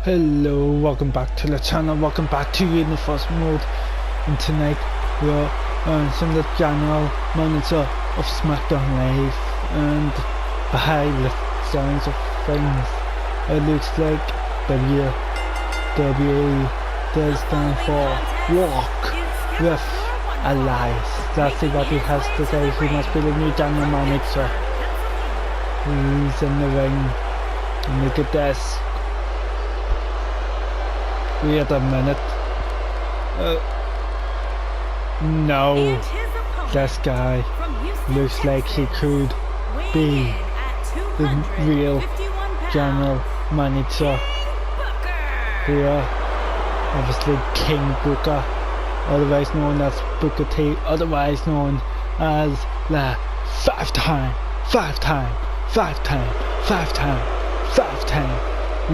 Hello, welcome back to the channel, welcome back to Universe Mode, and tonight we are on some of the general manager of SmackDown Live, and behind the signs of things, it looks like WWE does stand for Walk with Allies. That's what he has to say. He must be the new general manager. He's in the ring, and look at this. Wait a minute. No. This guy looks like he could be the real general manager here. Obviously King Booker, otherwise known as Booker T, otherwise known as the five-time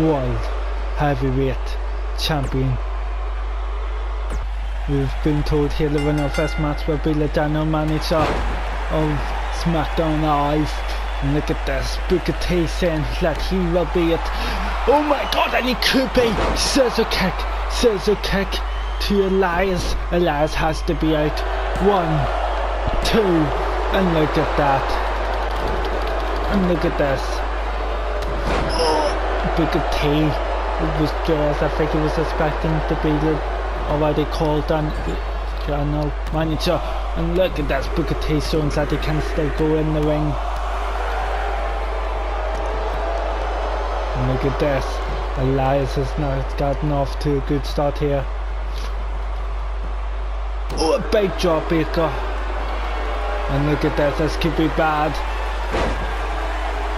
World Heavyweight Champion. We've been told here the winner of this match will be the general manager of SmackDown Live. And look at this, Booker T saying that he will be it. Oh my god, and he could be! Scissor kick to Elias. Elias has to be out. 1, 2, and look at that. And look at this. Booker T was dressed. I think he was expecting to be the already called on general manager. And look at that, Booker T showing that he can still go in the ring. And look at this, Elias has not gotten off to a good start here. Oh, a big job, Baker. And look at this could be bad.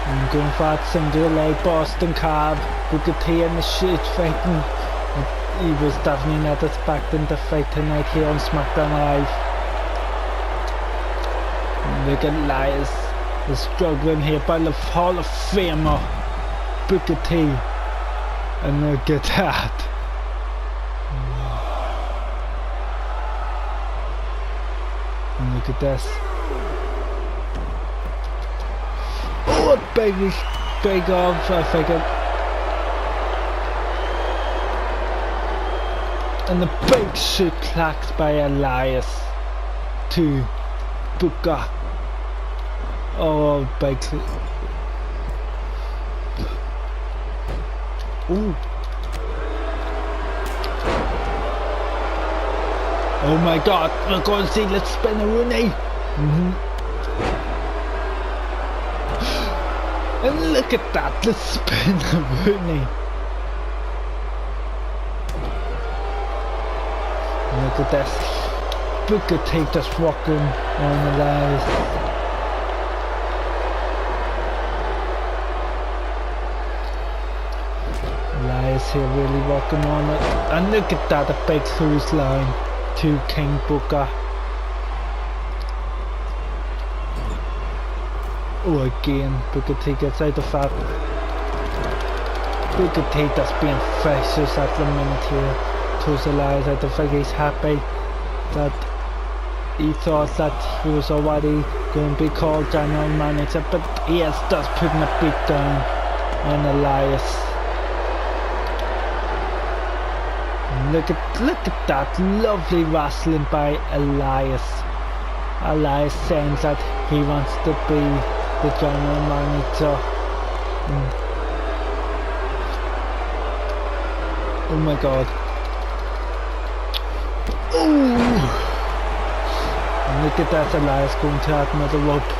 I'm going for that single leg Boston Crab. Booker T in the shit fighting. He was definitely not expecting to fight tonight here on SmackDown Live. And look at Elias is struggling here by the Hall of Famer Booker T. And look at that. And look at this. Oh, a big off, I figured. And the big suplex by Elias to Booker. Oh, big. Ooh. Oh my god, we're going to see the spinneroonie. And look at that, the spinneroonie. Look at this, Booker T just walking on Elias. Elias here really walking on it. And look at that, a big clothesline to King Booker. Oh, again, Booker T gets out of that. Booker T just being vicious at the minute here. Towards Elias. I don't think he's happy that he thought that he was already going to be called general manager, but he is just putting a beat down on Elias. And look at that lovely wrestling by Elias. Elias saying that he wants to be the general manager. Oh my god. Oh! And look at that, Elias going to that another rope.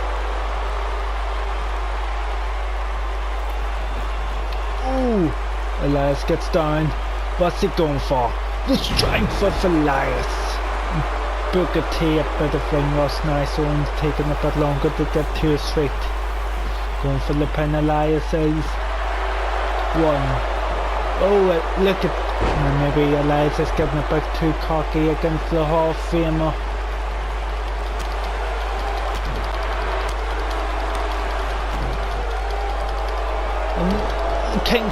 Oh! Elias gets down. What's he going for? The strength of Elias. Booker T a bit of ring rust now, so it's taking a bit longer to get to his feet. Going for the pin. Elias says 1. Oh, look at. Maybe Elias is getting a bit too cocky against the Hall of Famer. And King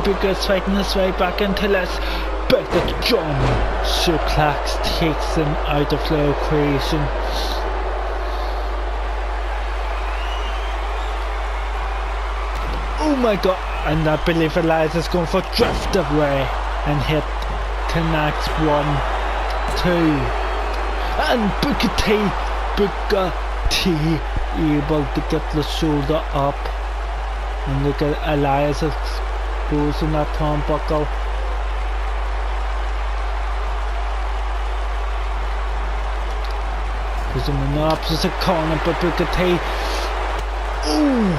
Booker is fighting his way back into this. But the John suplex takes him out of the equation. Oh my god. and I believe Elias is going for drift away and hit connects 1, 2, and Booker T able to get the shoulder up, and look at Elias exposing that turnbuckle. He's in the opposite corner, but Booker T. Ooh!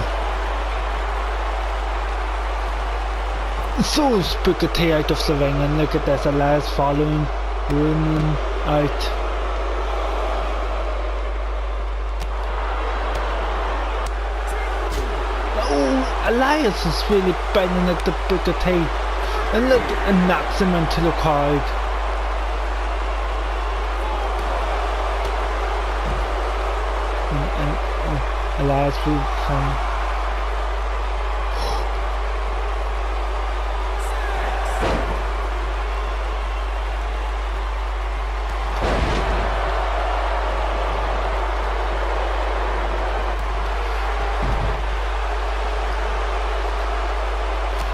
So is Booker T out of the ring, and look at this, Elias following, running out. Oh, Elias is really bending at the Booker T, and look, and knocks him into the crowd. And Elias will come.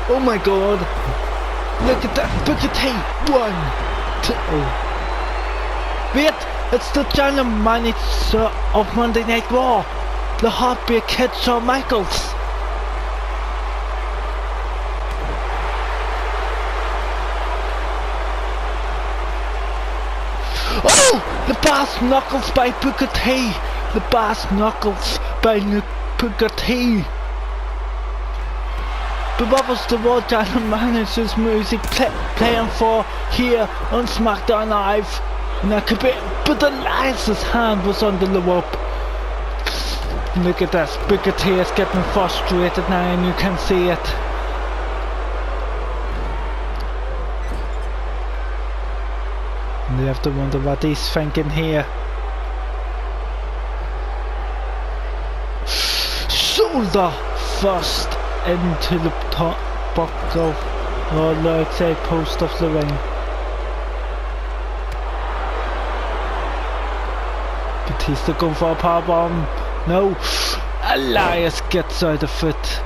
Oh my god! Look at that! Booker T! 1, 2. Wait! It's the general manager of Monday Night Raw, the Heartbeat Kid Shawn Michaels. Oh! The Bass Knuckles by Booker T! The Bass Knuckles by Booker T! But what was the Raw General Manager's music playing for here on SmackDown Live? And that could be, but Elias's hand was under the rope. Look at this, Booker T is getting frustrated now, and you can see it. And you have to wonder what he's thinking here. Shoulder first into the top buckle or the outside post of the ring. Batista going for a powerbomb. No, Elias gets out of it.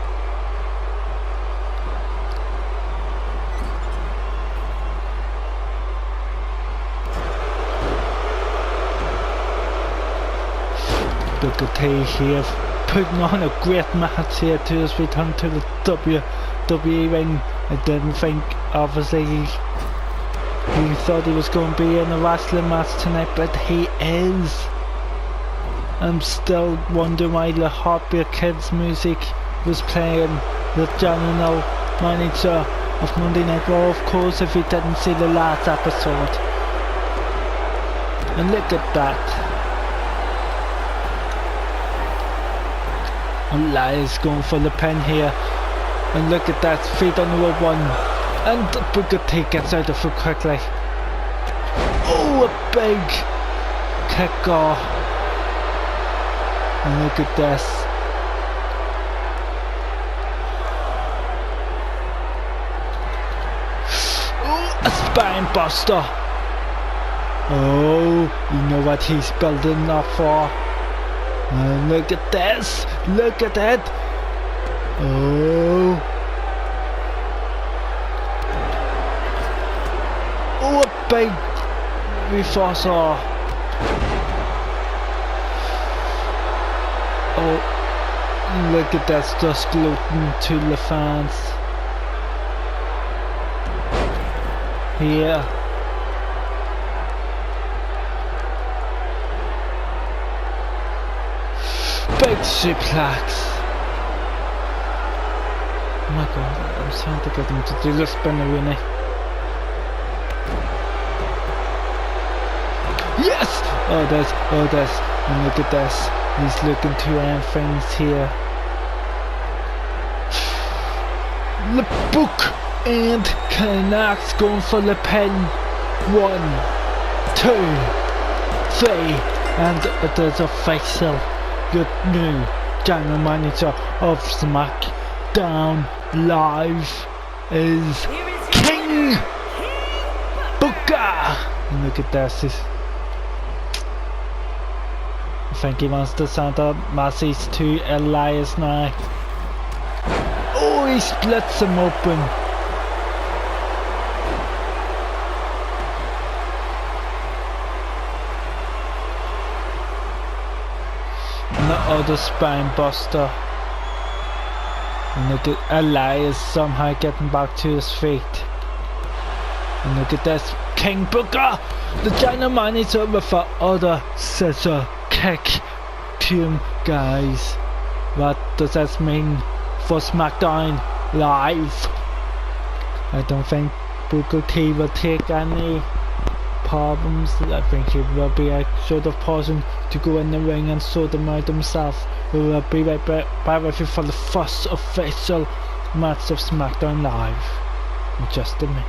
Booker T here putting on a great match here to his return to the WWE ring. I didn't think, obviously, he thought he was going to be in a wrestling match tonight, but he is. I'm still wondering why the Heartbeat Kids music was playing. The general manager of Monday Night Raw, of course, if you didn't see the last episode. And look at that. Elias going for the pin here. And look at that, feet on the 1. And Booker T gets out of it quickly. Oh, a big kick off. And look at this. Oh, a spine buster. Oh, you know what he's building up for. And look at this. Look at it. Oh. Oh, a big reversal. Oh, look at that, just floating to the fans. Here. Big suplex. Oh my god, I'm trying to get him to do the spinner, really. Yes! Oh, this, and look at this. He's looking to end things here. The book and Canucks going for the pin. 1, 2, 3, and there's a facial. Good new general manager of SmackDown Live is King Booker. And look at this. I think he wants to send a message to Elias now. Oh, he He splits him open. And the other spine buster. And look at Elias somehow getting back to his feet. And look at this, King Booker! The China man is over for other scissor kick to him, guys. What does this mean for SmackDown Live? I don't think Booker T will take any problems. I think he will be a sort of person to go in the ring and sort them out himself. We will be right back with you for the first official match of SmackDown Live in just a minute.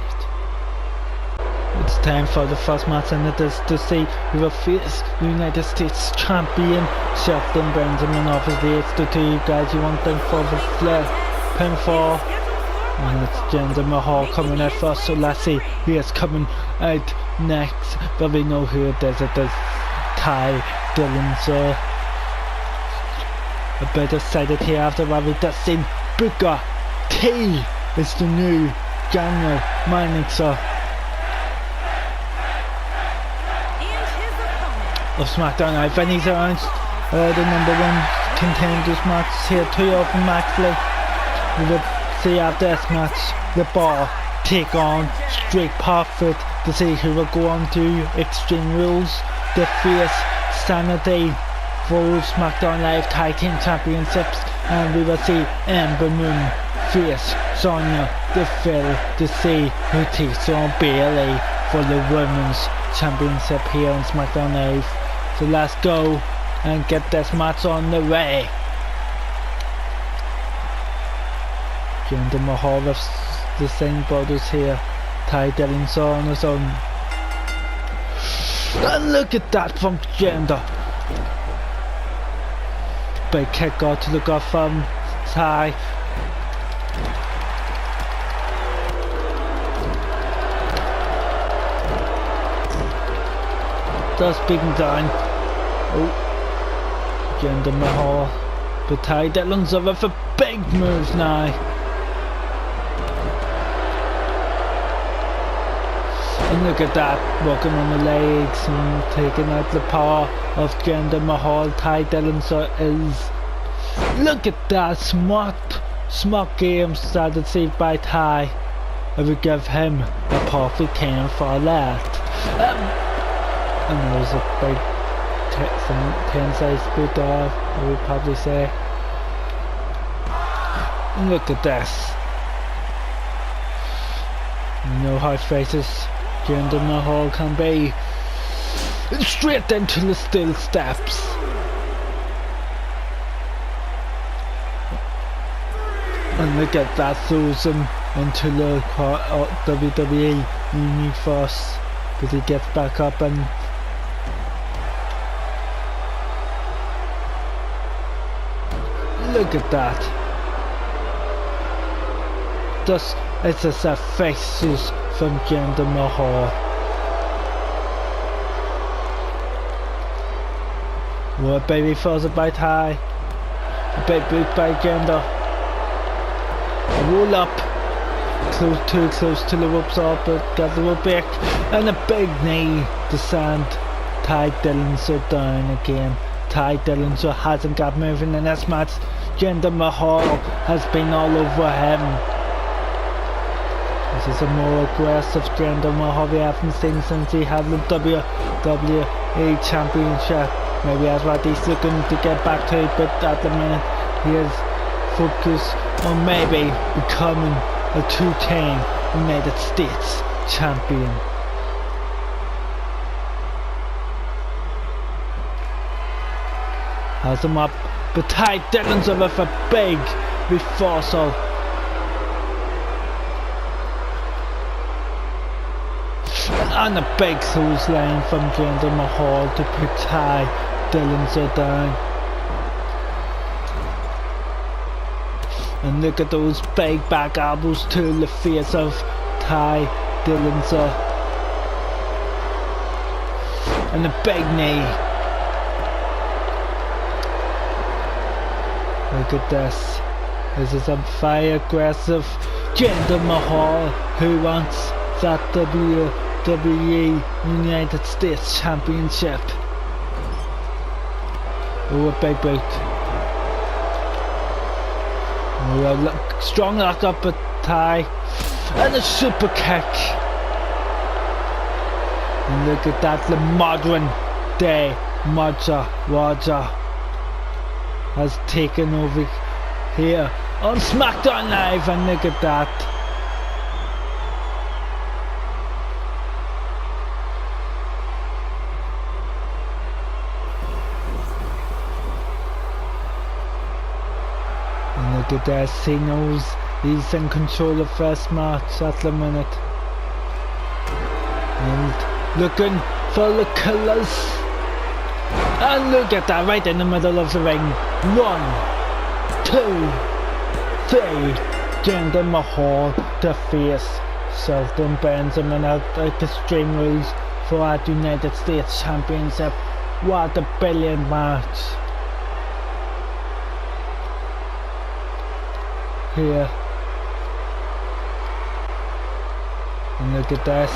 It's time for the first match, and it is to see who will face United States Champion Shelton Benjamin. Obviously it's the two guys you want them for the pinfall, and it's Jinder Mahal coming out first, so let's see who is coming out next. But we know who it is. It is Ty Dillon, so a bit excited here after what we just seen. Booker T is the new general manager of SmackDown Live, and he's announced the number one contenders match here, 2 of them actually. We will see after this match the Bar take on Street Profit to see who will go on to Extreme Rules to face Sanity for SmackDown Live Tag Team Championships, and we will see Ember Moon face Sonya Deville to see who takes on Bayley for the Women's Championship here on SmackDown Live. So let's go and get this match on the way. Jinder Mahal with the same brothers here. Ty Dillon's on his own. And look at that from Jinder. Big kick out to the gut from Ty. Just beaten down. Oh, Jinder Mahal. But Ty Dillon's over for big moves now. And look at that, walking on the legs and taking out the power of Jinder Mahal. Ty Dillon is. Look at that, smart game strategy by Ty. I would give him a perfect 10 for that. And there's a big 10 size boot there, I would probably say. Look at this. You know how faces Jinder Mahal can be. Straight into the steel steps. And look at that, throws him into the WWE Universe. But he gets back up and look at that. It's just a faces from Jinder Mahal. What baby falls by Ty. A big boot by Jinder. A roll up. Too close to the ropes up, but got the rope back. And a big knee to send Ty Dillon so down again. Ty Dillon so hasn't got moving in this match. Jinder Mahal has been all over him. This is a more aggressive Jinder Mahal we haven't seen since he had the WWE Championship. Maybe that's what he's looking to get back to, but at the minute he is focused on maybe becoming a 2-time United States champion. Has him up, but Ty Dillon's over for big reversal. And a big clothesline from Jinder Mahal to put Ty Dillon down. And look at those big back elbows to the face of Ty Dillon. And a big knee. Look at this. This is a very aggressive Jinder Mahal who wants that WWE United States Championship. Oh, a big boot. Oh, strong lock up a tie. And a super kick. And look at that, the modern day Raja has taken over here on SmackDown Live, and look at that. And look at that, he knows he's in control of first match at the minute. And looking for the killers. And look at that, right in the middle of the ring. 1, 2, 3. Jinder Mahal to face Shelton Benjamin at Extreme Rules for our United States Championship. What a brilliant match. Here. And look at this.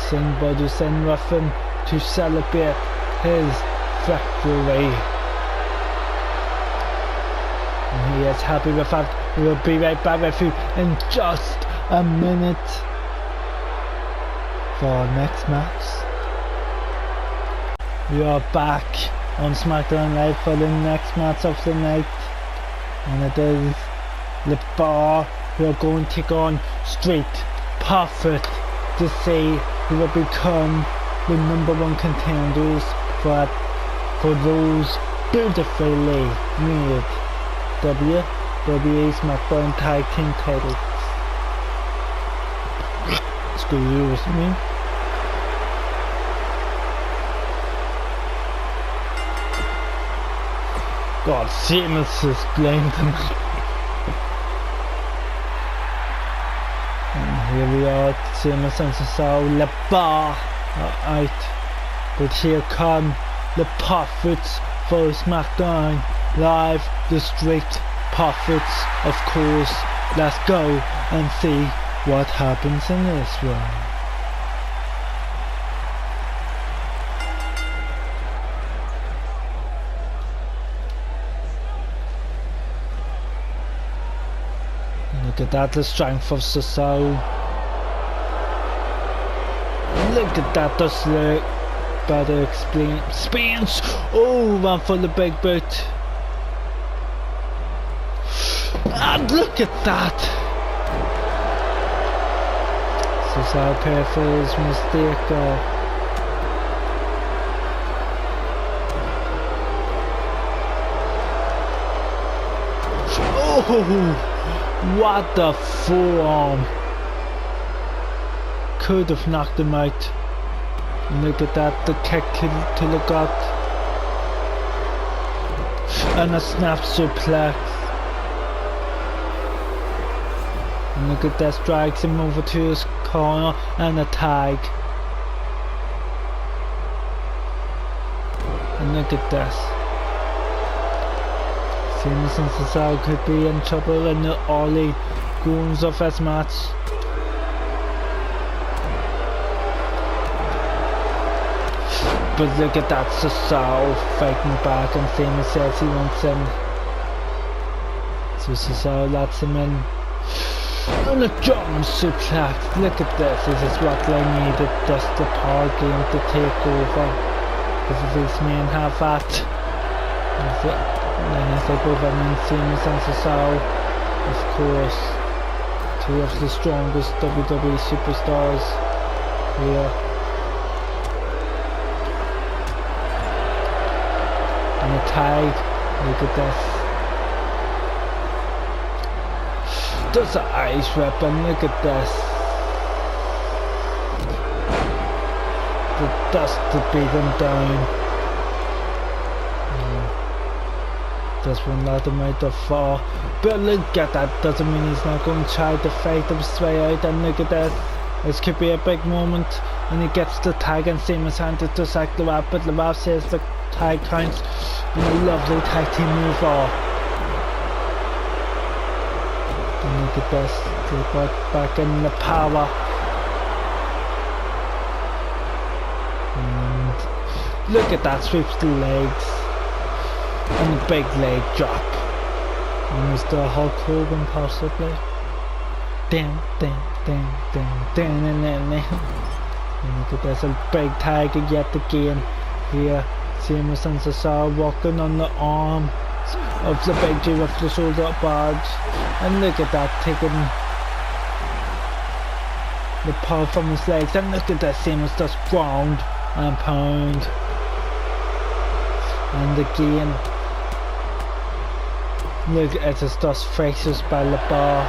Somebody send Ruffin to celebrate his victory. And he is happy with that. We'll be right back with you in just a minute for our next match. We are back on SmackDown Live for the next match of the night. And it is the Bar who are going to take on Street Profit to see who will become the #1 contenders for those beautifully made WWE SmackDown Tag Team titles. Excuse me. God, Sheamus is blamed tonight. And here we are, Sheamus and Cesaro, the Bar are out. But here come the Profits for SmackDown Live, the Street Profits, of course. Let's go and see what happens in this one. Look at that, the strength of Cesaro. Look at that, does look better experience. Oh, one for the big boot. And look at that. Cesaro paid for his mistake. Oh! What the forearm. Could have knocked him out. Look at that, the kick to the gut. And a snap suplex. And look at this, drags him over to his corner and a tag. And look at this. Sheamus and Cesaro could be in trouble in the early goings of this match. But look at that, Cesaro fighting back, and Sheamus says he wants him. So Cesaro lets him in. And a German suplex. Look at this. This is what they needed. Just the power game to take over. This is his main half act. And as they both have Sheamus and Cesaro, of course, two of the strongest WWE superstars here. And a tag. Look at this. Does the ice rip, and look at this. The dust to beat him down. This one let him out the fall. But look at that, doesn't mean he's not going to try to fight him straight out. And look at this. This could be a big moment and he gets the tag, and Seamus hands it to Zach Lewap, but Lewap says the tag counts, and a lovely tag team move off. And look at this, they got back in the power. And look at that, sweeps the legs, and a big leg drop. And was the Hulk Hogan possibly? Ding, ding, ding, ding, ding, ding, ding, ding. And look at this, a big tag yet again here. Seamus and Cesaro walking on the arm of the Big G with the shoulder barge. And look at that, taking the power from his legs. And look at that, Seamus just ground and pound. And again, look at his just faces by the bar,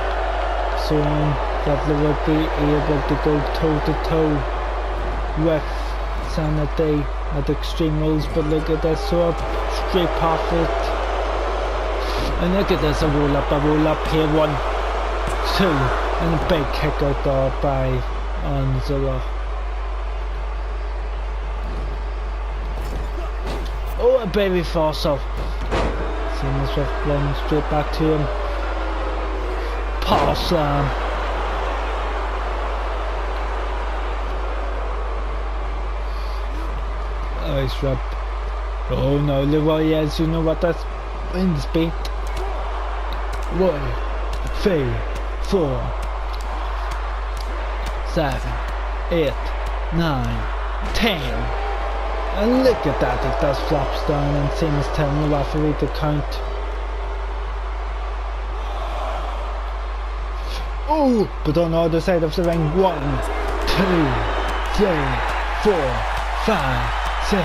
showing that they would be able to go toe to toe with Sanity at Extreme Rules. But look at this, so straight past it. And look at this, a roll up here, 1, 2, and a big kick out there by Angela. Oh, a baby force off. Seamus with one straight back to him. Power slam. Ice rub. Oh no, the Warriors, you know what that wins beat. 1, 3, 4, 7, 8, 9, 10. And look at that, it does flops down, and Seamus telling the referee to count. Oh, but on the other side of the ring, 1, 2, 3, 4, 5, 6,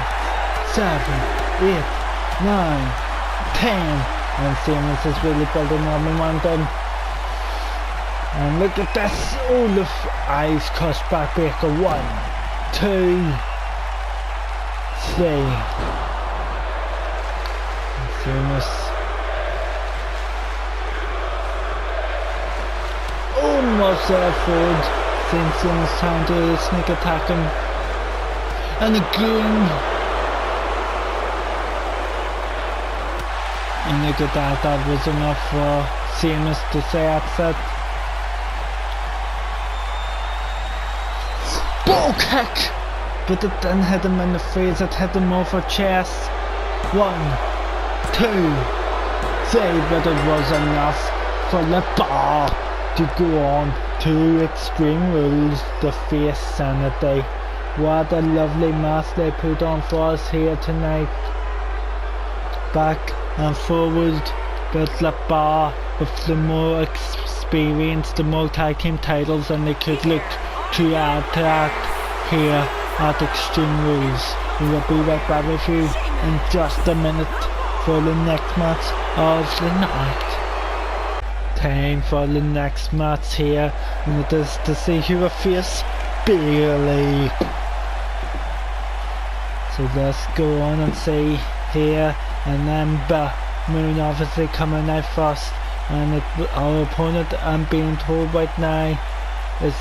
7, 8, 9, 10. And Seamus is really building on momentum. And look at this, oh, the eyes cross backbreaker, 1, 2, 3. And Seamus almost there forward. Seamus trying to sneak attack him. And again. And look at that, that was enough for Seamus to say upset. Ball kick! But it didn't hit him in the face, it hit him over chest. 1, 2, 3, but it was enough for the bar to go on to Extreme Rules to face Sanity. What a lovely mask they put on for us here tonight. Back and forward with the bar, with the more experience, the more tag team titles, and they could look to add to that here at Extreme Rules. We will be right back with you in just a minute for the next match of the night. Time for the next match here, and it is to see who will face Bailey. So let's go on and see here. And then Moon obviously coming out first, and our opponent, I'm being told right now, is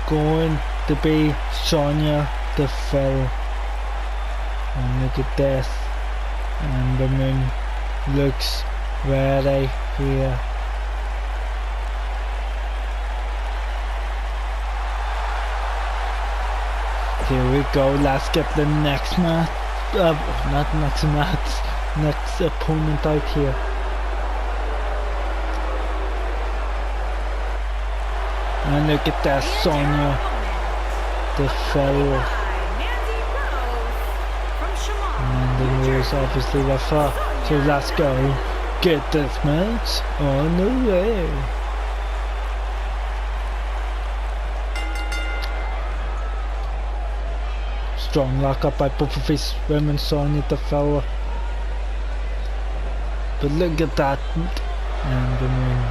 going to be Sonya Deville. And look at this, and the Moon looks ready here. Here we go, let's get the next match, not next match. Next opponent out here. And look at that, Sonya Deville. And the Rose obviously with her. So let's go get this match on the way. Strong lockup by both of his women, Sonya Deville. But look at that, and the Moon.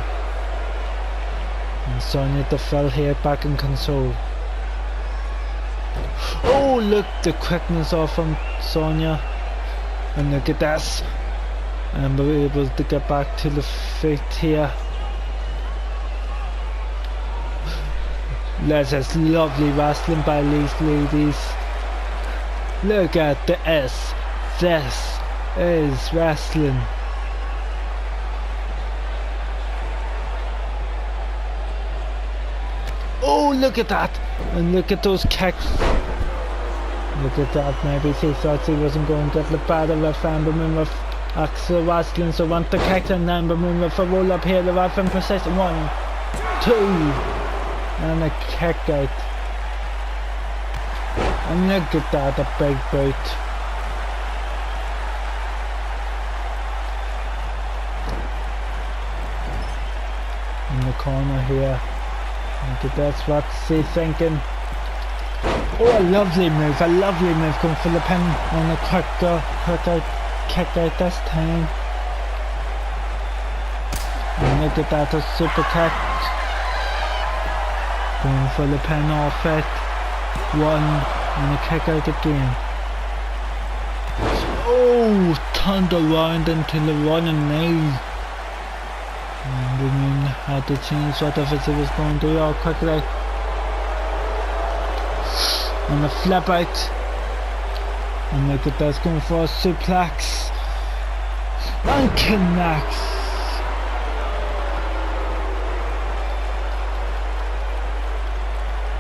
And Sonya Deville here back in control. Oh, look, the quickness off from Sonya. And look at this. And we're able to get back to the feet here. This is lovely wrestling by these ladies. Look at this. This is wrestling. Oh, look at that. And look at those kicks. Look at that. Maybe he thought he wasn't going to get the better of Amber Moon with Axel wrestling, so want the kick, and Amber Moon with a roll up here. The ref in precision. 1, 2, and a kick out. And look at that, a big boot. In the corner here. Look at that's what's he thinking. Oh, a lovely move going for the pin, and a kick out this time. And look at that, a super kick. Going for the pin off it. 1, and a kick out again. Oh, turned around into the running knee. And the Moon had to change whatever he was going to do all quickly. And a flip out. And look at this, going for a suplex. And connects.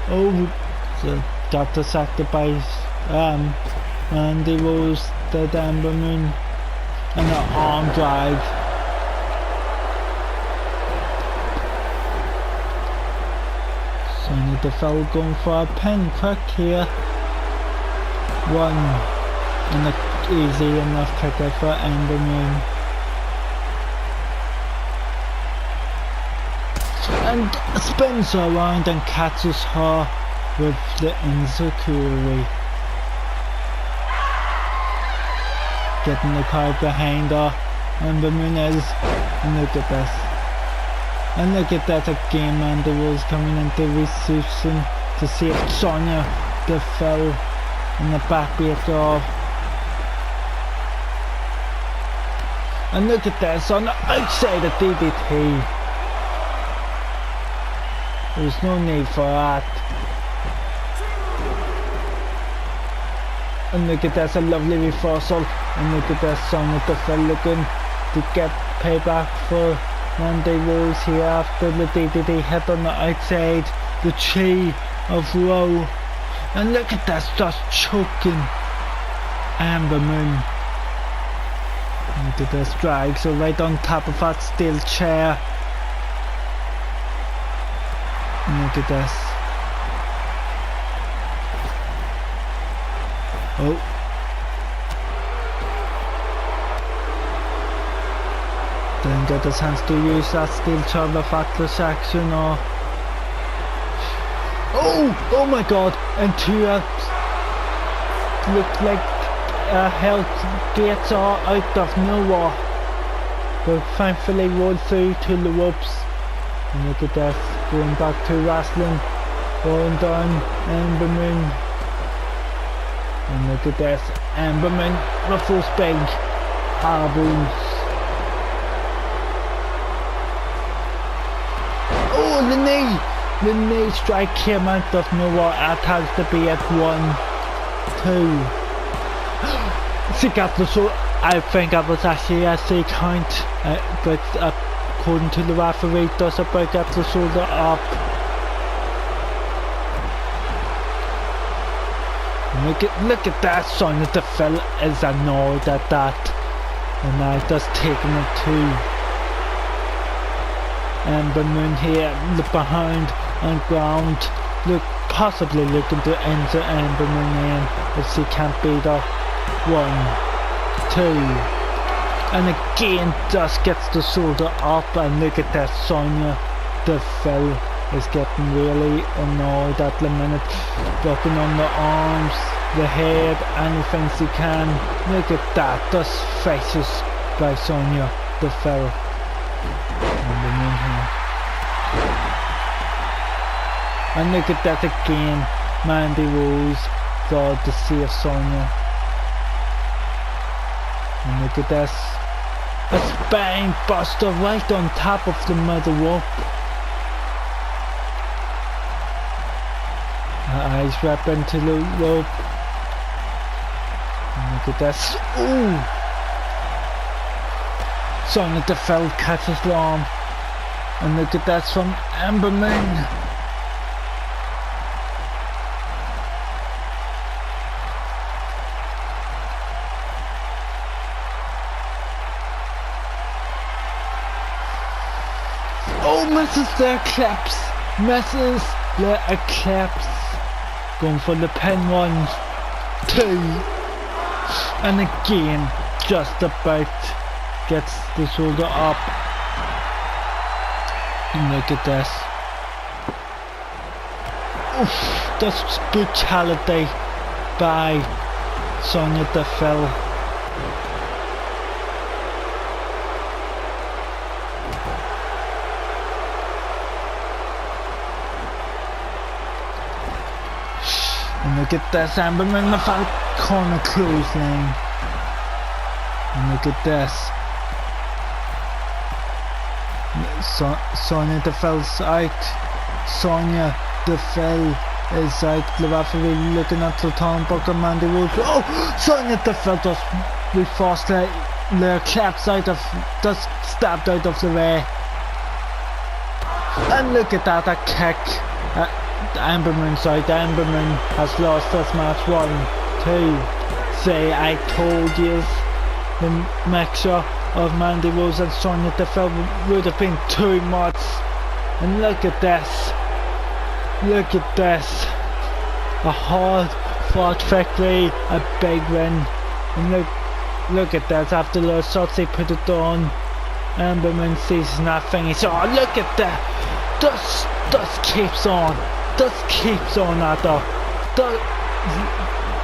Oh, so got distracted by Randy Rose, the Amber Moon, and an arm drag. Sonya Deville going for a pin quick here. 1, and an easy enough kick out for Amber Moon. And spins around and catches her with the insecurity. Getting the crowd behind her. Amber Moon is. And look at this. And look at that again, man. The Rose coming into reception to save Sonya Deville in the back breaker off. And look at this on the outside of DDT. There's no need for that. And look at this, a lovely reversal. And look at this, Sonya Deville looking to get payback for Randy Rose here after the DDT hit on the outside. The Chi of Row. And look at this, just choking Amber Moon. Look at this drag, so right on top of that steel chair. And look at this. Oh. Didn't get a chance to use that steel chair with Atlas action or... Oh my god! And two look like health gates are out of nowhere. But thankfully rolled through to the ropes. And look at this, going back to wrestling, going down Amber Moon. And look at this, Amber Moon with those big elbows. Oh, the knee strike came out of nowhere. It has to be at 1, 2. She got the so I think it was actually a 3 count, but according to the referee, does a break up the shoulder up. Look at that, Sonya Deville is annoyed at that, and now just taking it to Amber Moon here, look behind and ground, possibly looking to enter Amber Moon in if she can't beat her. 1, 2, and again just gets the shoulder up, and look at that, Sonya Deville is getting really annoyed at the minute, working on the arms, the head, anything she can. Look at that, just faces by Sonya Deville. And look at that again, Mandy Rose got to save Sonya. And look at this, a spine buster right on top of the middle rope. Eyes wrap into the rope. And look at this. Ooh! Sonya Deville catches the arm. And look at that from Ember Moon. Oh, misses the eclipse. Misses the eclipse. Going for the pin. 1, 2. And again, just about gets the shoulder up. And look at this. Oof, that's brutality by Sonya Deville. And look at this, Ember in the far corner clothesline. And look at this. Sonya Deville's out. Sonya Deville is out. The referee looking at the turnbuckle, Mandy Rose. Oh! Sonya Deville just reforced the claps out of, just stabbed out of the way. And look at that, a kick. Ember Moon's out. Ember Moon has lost this match. 1, 2, 3. I told you the mixture of Mandy Rose and Sonya Deville would have been too much. And look at this. Look at this. A hard fought victory, a big win. And look at this. After the shots they put it on, Ember Moon sees nothing. He's look at that. Just keeps on. Just keeps on at her.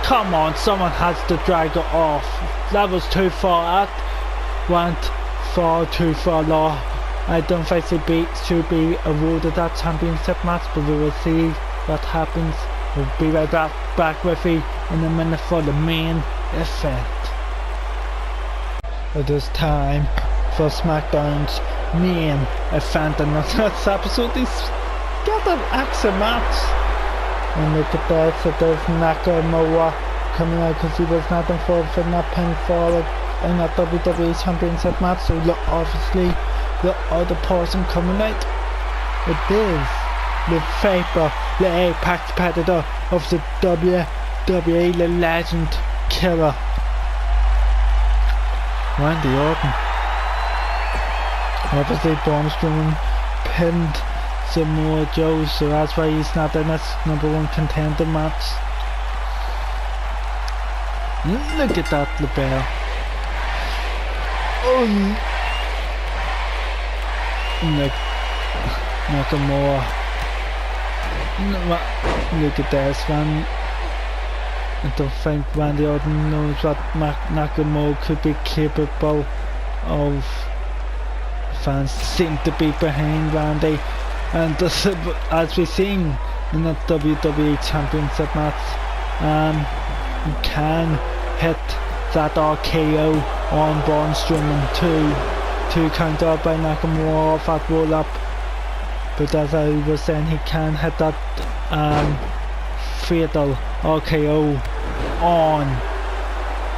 Come on, someone has to drag her off. That was too far. That went far too far low. I don't think she should be awarded that championship match, but we will see what happens. We'll be right back with you in a minute for the main event. It is time for SmackDown's main event, and this episode is got an action match. And look at that, so there's Nakamura coming out because he was not involved in that pinfall in that WWE Championship match. So look, obviously the other person coming out, it is the Viper, the Apex Predator of the WWE, the Legend Killer, Randy Orton. Obviously Braun Strowman pinned Samoa Joe, so that's why he's not in this #1 contender match. Look at that LeBell. Oh, look, Nakamura. Look at this, man. I don't think Randy Orton knows what Nakamura could be capable of. Fans seem to be behind Randy, and as we've seen in the WWE Championship match, he can hit that RKO on Braun Strowman to counter by Nakamura off that roll up. But as I was saying, he can hit that fatal RKO on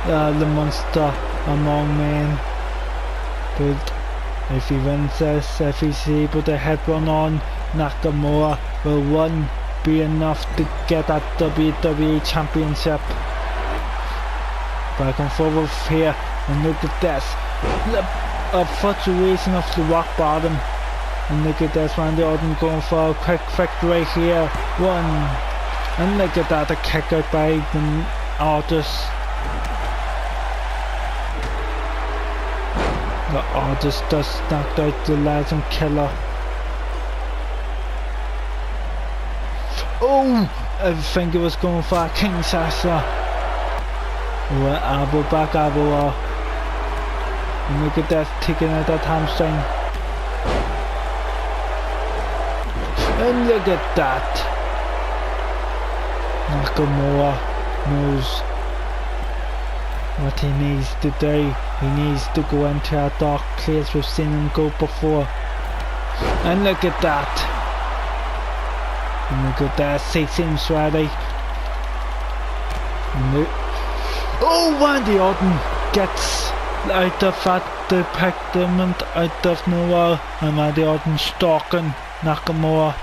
the Monster Among Men. But if he wins this, if he's able to hit one on Nakamura, will one be enough to get that WWE Championship? Back and forth here, and look at this, a fluctuation of the rock bottom. And look at this, Randy Orton going for a quick victory here. 1, and look at that, a kick out by the Artist. The Artist just knocked out the Legend Killer. Oh, I think it was going for a Kinshasa. Well, elbow back elbow. And look at that, taking out that hamstring. And look at that. Nakamura knows what he needs to do. He needs to go into a dark place. We've seen him go before. And look at that. And look at this, he seems ready. Oh, Randy Orton gets out of that predicament out of nowhere, and Randy Orton stalking Nakamura.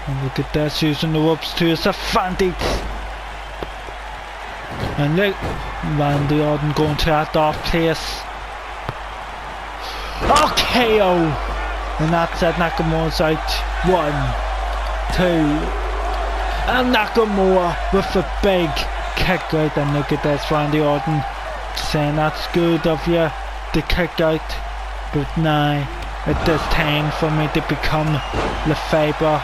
And look at this, using the ropes to his advantage. And look, Randy Orton going to that dark place. KO! And that's it, Nakamura's out. 1, 2, and Nakamura with a big kick out. And look at this, Randy Orton saying that's good of you to kick out, but now it is time for me to become the favourite.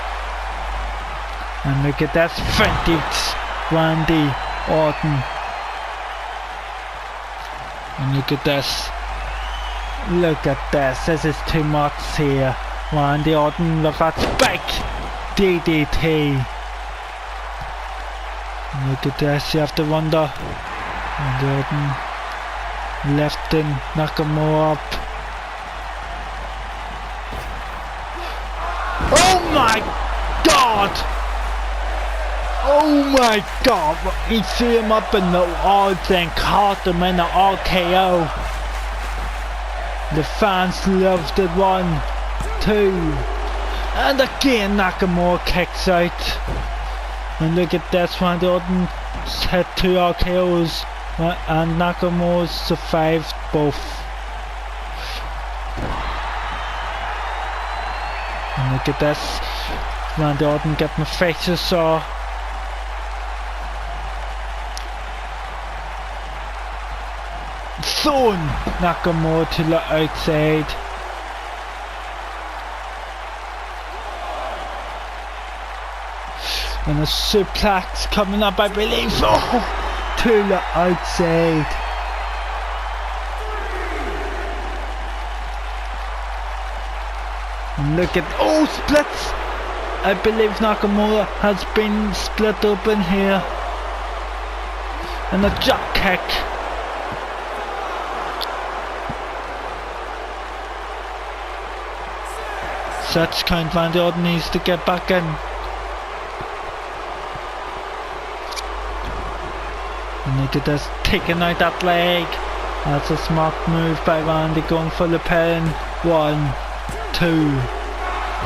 And look at this, vintage Randy Orton. And look at this. Look at this is too much here. Randy Orton with that big DDT. Look at this, you have to wonder. Randy Orton lifting Nakamura up. Oh my god! Oh my god! He threw him up in the odds and caught him in the RKO. The fans loved it. 1, 2, and again Nakamura kicks out. And look at this, Randy Orton hit 2 RKOs and Nakamura survived both. And look at this, Randy Orton getting a facial saw. Throwing Nakamura to the outside. And a suplex coming up, I believe. Oh, to the outside. Look at, oh, splits. I believe Nakamura has been split open here. And a drop kick. Such kind, Randy Orton needs to get back in. And look at this, taking out that leg. That's a smart move by Randy, going for the pin. 1, 2,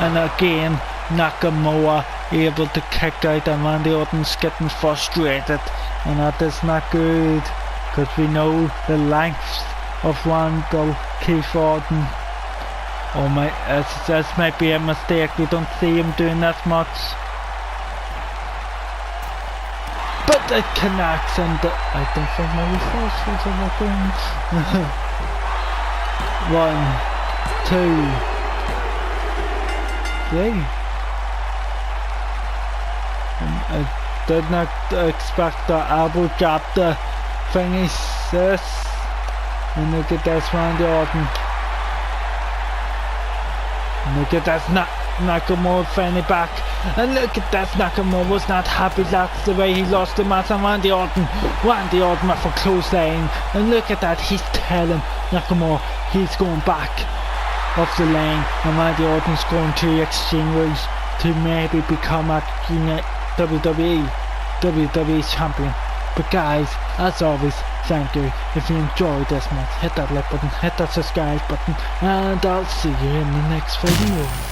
and again Nakamura able to kick out, and Randy Orton's getting frustrated, and that is not good, because we know the length of Randall Keith Orton. Oh my, this might be a mistake, we don't see him doing that much. But it connects, and I don't think my resources are working. 1, 2, 3. I did not expect the elbow drop, the finish this. And look at this, Randy Orton. Look at that, Nakamura finally back. And look at that, Nakamura was not happy. That's the way he lost the match. And Randy Orton with a close line. And look at that, he's telling Nakamura he's going back off the lane. And Randy Orton's going to exchange rules to maybe become a WWE champion. But guys, as always, thank you. If you enjoyed this match, hit that like button, hit that subscribe button, and I'll see you in the next video.